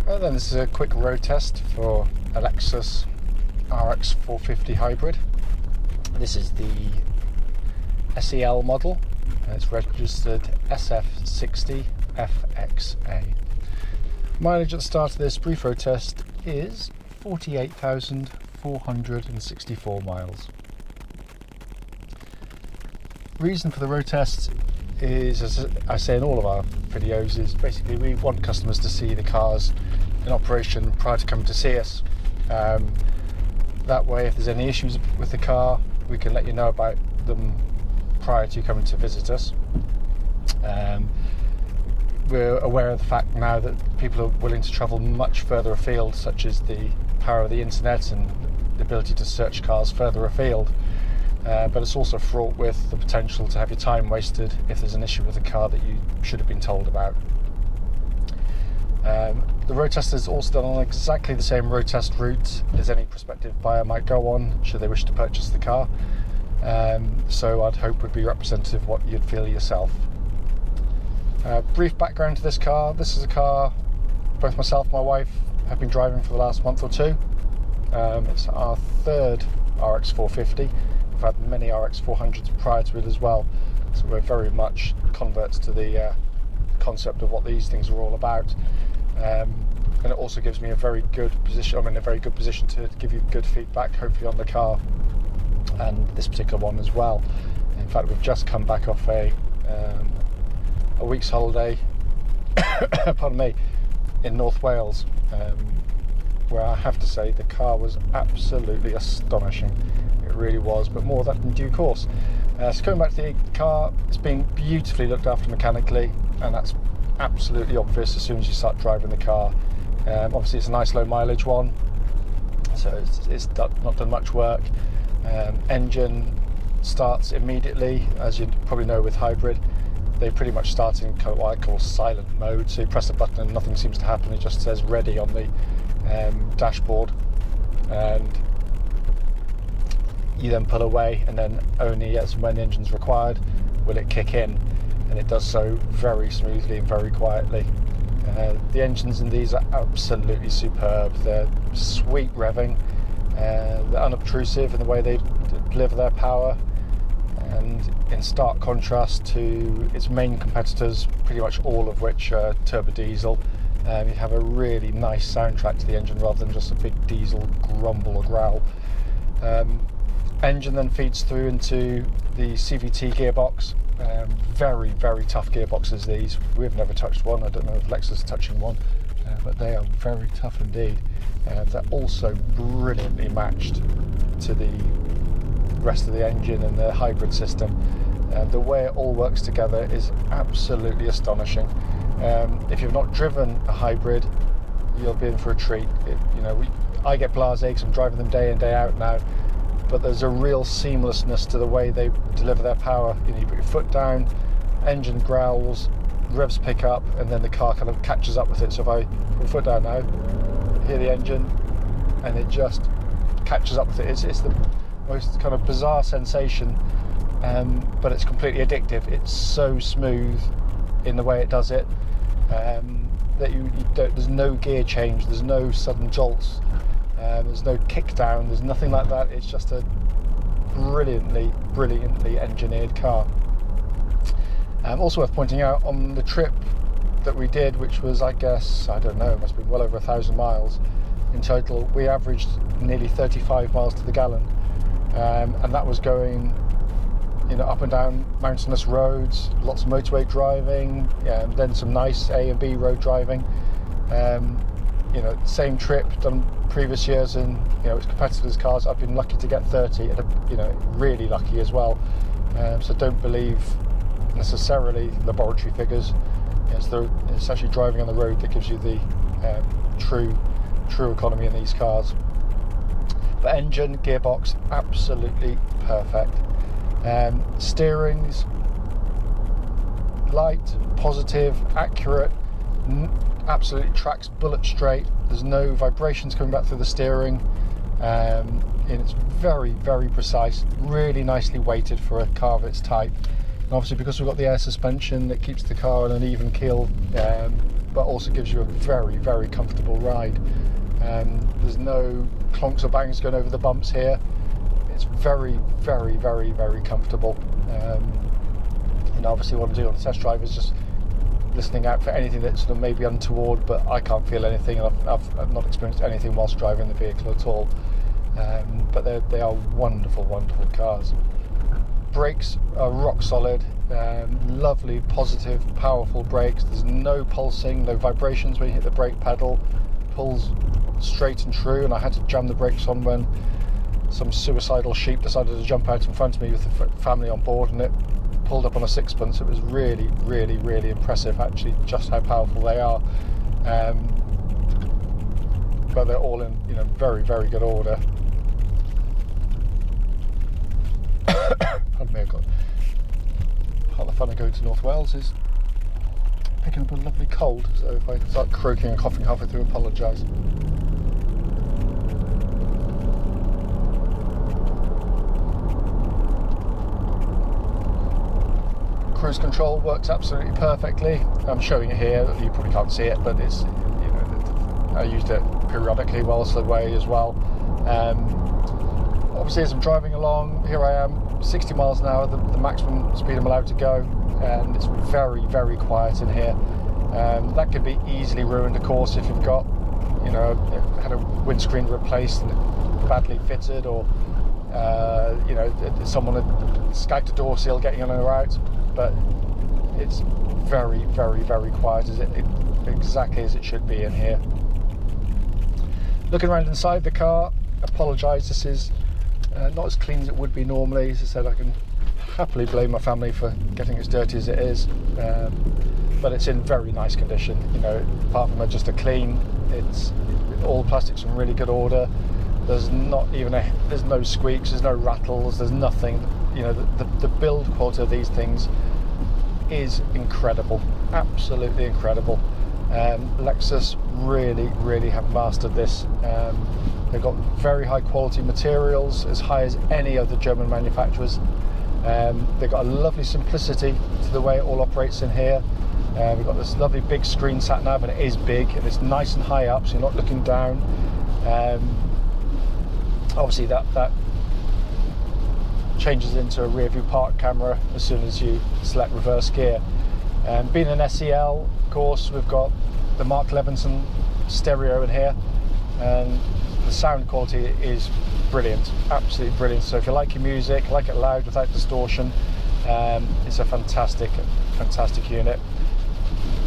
Well then, this is a quick road test for a Lexus RX 450 hybrid. This is the SEL model, and it's registered SF60FXA. Mileage at the start of this brief road test is 48,464 miles. Reason for the road test is, as I say in all of our videos, is basically we want customers to see the cars in operation prior to coming to see us. That way, if there's any issues with the car, we can let you know about them prior to coming to visit us. We're aware of the fact now that people are willing to travel much further afield, such as the power of the internet and the ability to search cars further afield. But it's also fraught with the potential to have your time wasted if there's an issue with a car that you should have been told about. The road test is also done on exactly the same road test route as any prospective buyer might go on should they wish to purchase the car. So I'd hope would be representative of what you'd feel yourself. Brief background to this car. This is a car both myself and my wife have been driving for the last month or two. It's our third RX 450. We've had many RX 400s prior to it as well, so we're very much converts to the concept of what these things are all about. And it also gives me a very good position. I'm in a very good position to give you good feedback, hopefully, on the car and this particular one as well. In fact, we've just come back off a week's holiday, pardon me, in North Wales, where I have to say the car was absolutely astonishing. It really was, but more of that in due course. So coming back to the car, it's been beautifully looked after mechanically, and that's absolutely obvious as soon as you start driving the car. Obviously it's a nice low mileage one, so it's not done much work. Engine starts immediately, as you probably know with hybrid. They pretty much start in kind of what I call silent mode, so you press a button and nothing seems to happen. It just says ready on the dashboard, and you then pull away, and then only as when the engine's required will it kick in, and it does so very smoothly and very quietly. The engines in these are absolutely superb. They're sweet revving, they're unobtrusive in the way they deliver their power, and in stark contrast to its main competitors, pretty much all of which are turbo diesel. You have a really nice soundtrack to the engine rather than just a big diesel grumble or growl. Engine then feeds through into the CVT gearbox. Very, very tough gearboxes these. We've never touched one. I don't know if Lexus is touching one, but they are very tough indeed. They're also brilliantly matched to the rest of the engine and the hybrid system. The way it all works together is absolutely astonishing. If you've not driven a hybrid, you'll be in for a treat. I get blasé because I'm driving them day in, day out now, but there's a real seamlessness to the way they deliver their power. You put your foot down, engine growls, revs pick up, and then the car kind of catches up with it. So if I put my foot down now, hear the engine, and it just catches up with it. It's the most kind of bizarre sensation, but it's completely addictive. It's so smooth in the way it does it, that there's no gear change, there's no sudden jolts, there's no kick down, there's nothing like that. It's just a brilliantly engineered car. Also worth pointing out, on the trip that we did, which was, I guess, I don't know, it must have been well over 1,000 miles in total, we averaged nearly 35 miles to the gallon, and that was going up and down mountainous roads, lots of motorway driving, and then some nice A and B road driving. Same trip done previous years in its competitors' cars. I've been lucky to get 30, really lucky as well. So don't believe necessarily laboratory figures. It's actually driving on the road that gives you the true economy in these cars. But engine, gearbox, absolutely perfect. Steering's light, positive, accurate, absolutely tracks bullet straight. There's no vibrations coming back through the steering, and it's very, very precise, really nicely weighted for a car of its type. And obviously, because we've got the air suspension that keeps the car on an even keel, but also gives you a very, very comfortable ride. There's no clonks or bangs going over the bumps here. It's very, very, very, very comfortable. Obviously what I'm doing on the test drive is just listening out for anything that's sort of maybe untoward, but I can't feel anything, and I've not experienced anything whilst driving the vehicle at all. But they are wonderful, wonderful cars. Brakes are rock solid, lovely, positive, powerful brakes. There's no pulsing, no vibrations when you hit the brake pedal. Pulls straight and true, and I had to jam the brakes on when some suicidal sheep decided to jump out in front of me with the family on board, and it pulled up on a sixpence. It was really, really, really impressive, actually, just how powerful they are. But they're all in, very, very good order. Pardon me, I've got part of the fun of going to North Wales is picking up a lovely cold, so if I start croaking and coughing halfway through, apologise. Cruise control works absolutely perfectly. I'm showing it here, you probably can't see it, but it's, I used it periodically whilst away as well. Obviously, as I'm driving along, here I am, 60 miles an hour, the maximum speed I'm allowed to go, and it's very, very quiet in here. That could be easily ruined, of course, if you've got, had a windscreen replaced and badly fitted, or someone had skagged a door seal getting in or out. But it's very, very, very quiet, exactly as it should be in here. Looking around inside the car, apologise, this is not as clean as it would be normally. As I said, I can happily blame my family for getting as dirty as it is, but it's in very nice condition. Apart from just a clean, all the plastics in really good order. There's there's no squeaks, there's no rattles, there's nothing. The build quality of these things is incredible, absolutely incredible. Lexus really, really have mastered this. They've got very high quality materials, as high as any of the German manufacturers. They've got a lovely simplicity to the way it all operates in here. We've got this lovely big screen sat nav, and it is big, and it's nice and high up, so you're not looking down. Obviously that changes into a rear view park camera as soon as you select reverse gear. Being an SEL, of course, we've got the Mark Levinson stereo in here, and the sound quality is brilliant, absolutely brilliant. So if you like your music, like it loud without distortion, it's a fantastic unit.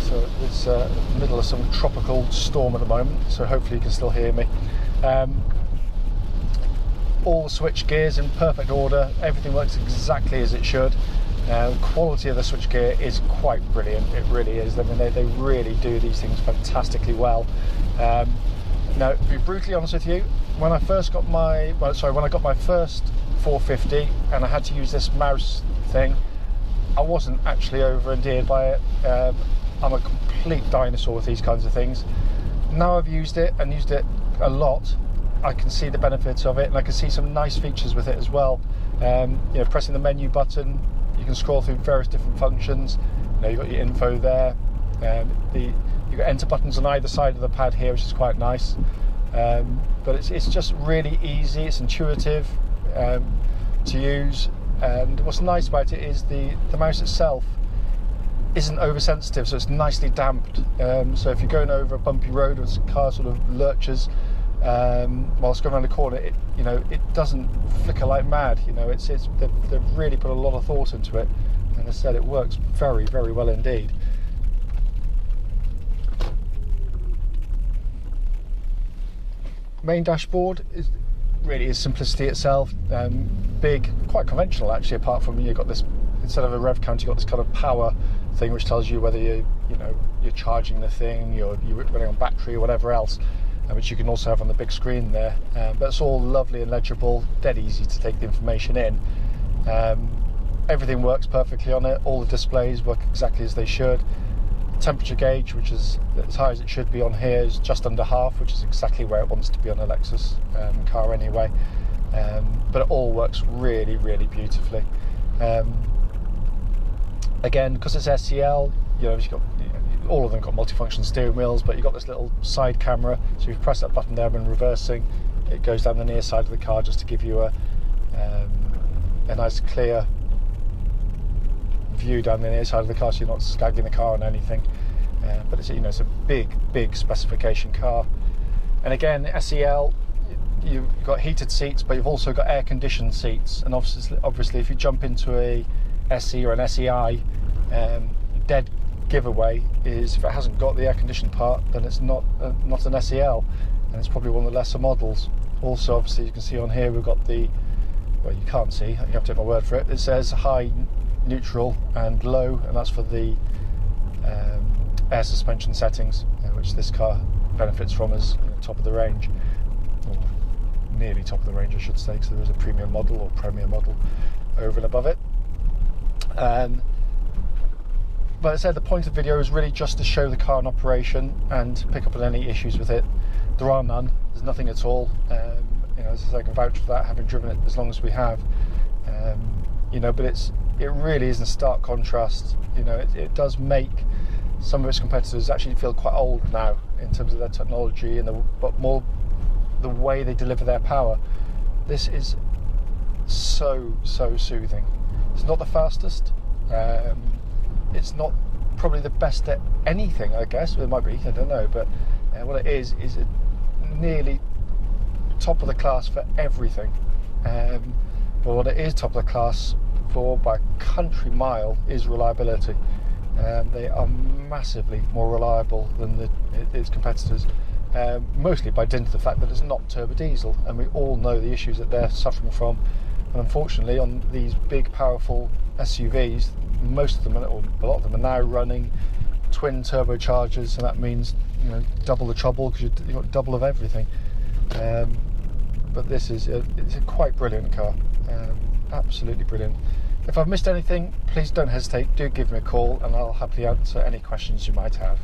So it's in the middle of some tropical storm at the moment, so hopefully you can still hear me. All switch gears in perfect order, everything works exactly as it should. Quality of the switch gear is quite brilliant, it really is. I mean, they really do these things fantastically well. Now, to be brutally honest with you, when I got my first 450 and I had to use this mouse thing, I wasn't actually over-endeared by it. I'm a complete dinosaur with these kinds of things. Now I've used it and used it a lot, I can see the benefits of it, and I can see some nice features with it as well. Pressing the menu button, you can scroll through various different functions. You've got your info there. You've got enter buttons on either side of the pad here, which is quite nice. But it's just really easy, it's intuitive to use, and what's nice about it is the mouse itself isn't oversensitive, so it's nicely damped. So if you're going over a bumpy road or a car sort of lurches whilst going around the corner, it doesn't flicker like mad. They've really put a lot of thought into it, and as I said, it works very, very well indeed. Main dashboard is simplicity itself. Big, quite conventional actually, apart from you've got this, instead of a rev counter, you've got this kind of power thing which tells you whether you're charging the thing, you're running on battery or whatever else, which you can also have on the big screen there. But it's all lovely and legible, dead easy to take the information in. Everything works perfectly on it, all the displays work exactly as they should. Temperature gauge, which is as high as it should be on here, is just under half, which is exactly where it wants to be on a Lexus car anyway. But it all works really, really beautifully. Again, because it's SEL, you've got all of them got multifunction steering wheels, but you've got this little side camera, so if you press that button there when reversing, it goes down the near side of the car just to give you a nice clear view down the near side of the car, so you're not skagging the car on anything. But it's, it's a big specification car. And again, SEL, you've got heated seats, but you've also got air conditioned seats. And obviously if you jump into a SE or an SEI, dead giveaway is if it hasn't got the air conditioned part, then it's not an SEL, and it's probably one of the lesser models. Also, obviously, you can see on here we've got the, well, you can't see, you have to take my word for it. It says high, neutral, and low, and that's for the air suspension settings, which this car benefits from as top of the range, or nearly top of the range, I should say, because there is a premium model or premier model over and above it. But as I said, the point of the video is really just to show the car in operation and pick up on any issues with it. There are none. There's nothing at all. As I say, I can vouch for that, having driven it as long as we have. But it really is in stark contrast. It does make some of its competitors actually feel quite old now in terms of their technology but more the way they deliver their power. This is so soothing. It's not the fastest. It's not probably the best at anything, I guess. It might be, I don't know, but what it is nearly top of the class for everything. But what it is top of the class for by country mile is reliability. They are massively more reliable than its competitors, mostly by dint of the fact that it's not turbo diesel, and we all know the issues that they're suffering from. And unfortunately, on these big, powerful SUVs, most of them, or a lot of them, are now running twin turbochargers, and that means double the trouble because you've got double of everything. But this is it's a quite brilliant car, absolutely brilliant. If I've missed anything, please don't hesitate. Do give me a call, and I'll happily answer any questions you might have.